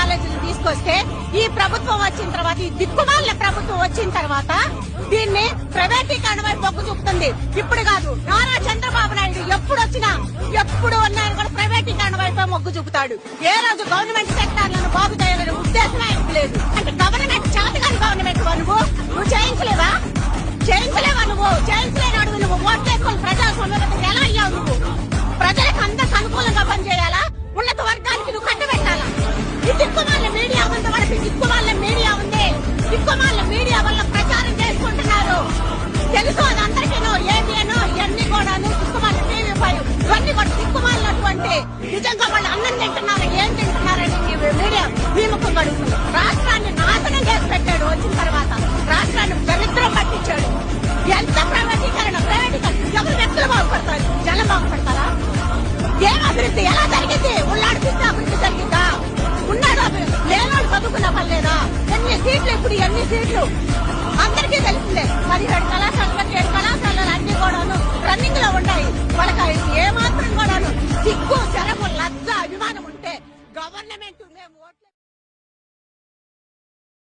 కాలేజీలు తీసుకొస్తే ఈ ప్రభుత్వం వచ్చిన తర్వాత, ఈ దిక్కుమాలిన ప్రభుత్వం వచ్చిన తర్వాత దీన్ని ప్రైవేటీకరణ వైపు మొగ్గు చూపుతుంది. ఇప్పుడు కాదు, నారా చంద్రబాబు నాయుడు ఎప్పుడు ఉన్నాయని కూడా ప్రైవేటీకరణ వైపు మొగ్గు చూపుతాడు. ఏ రోజు గవర్నమెంట్ సెక్టార్లను బాగు చేయాలనే ఉద్దేశమే లేదు. అంటే గవర్నమెంట్ చేతగాని గవర్నమెంట్ నువ్వు చేయించలేవా? నువ్వు చేయించలేనాడు. నువ్వు ఓట్లేసుకొని ప్రజాస్వామ్యం ఎలా అయ్యావు? నువ్వు ప్రజలకు అందరికి అనుకూలంగా పనిచేయాలా? ఉన్నత వర్గానికి నువ్వు కట్టబెట్టాలా? ఈ దిక్కుమాల మీడియా ఉంది, వాళ్ళకి దిక్కుమాల మీడియా ఉంది. దిక్కుమాల మీడియా వల్ల ప్రచారం చేసుకుంటున్నారు. తెలుసు అది అందరికీ. ఏబిఎనో ఇవన్నీ కూడా దిక్కుమాల టీవీ ఫైవ్ ఇవన్నీ కూడా దిక్కుమాలినటువంటి నిజంగా వాళ్ళు అన్నం తింటున్నారు, ఏం తింటున్నారని మీడియా విముఖం గడుపుతుంది. రాష్ట్రాన్ని నాశనం చేసి పెట్టాడు. వచ్చిన తర్వాత రాష్ట్రాన్ని దరిద్రం పట్టించాడు. ఎంత ప్రైవేటీకరణ ఎవరు వ్యక్తులు బాగుపడతారు? జనం బాగుపడతారా? ఏం అభివృద్ధి ఎలా జరిగింది? ఉల్లాడిపిస్తే అభివృద్ధి జరిగిందా? ఉన్నాడు అభివృద్ధి, లేనాడు చదువుకున్న పర్లేదా? ఎన్ని సీట్లు, ఇప్పుడు ఎన్ని సీట్లు అందరికీ తెలిసిందే. 17 కళాశాలలు అన్ని కూడాను రన్నింగ్ లో ఉన్నాయి. వాళ్ళకి ఏమాత్రం కూడాను సిగ్గు, శరము, లజ్జ, అభిమానం ఉంటే గవర్నమెంట్ మేము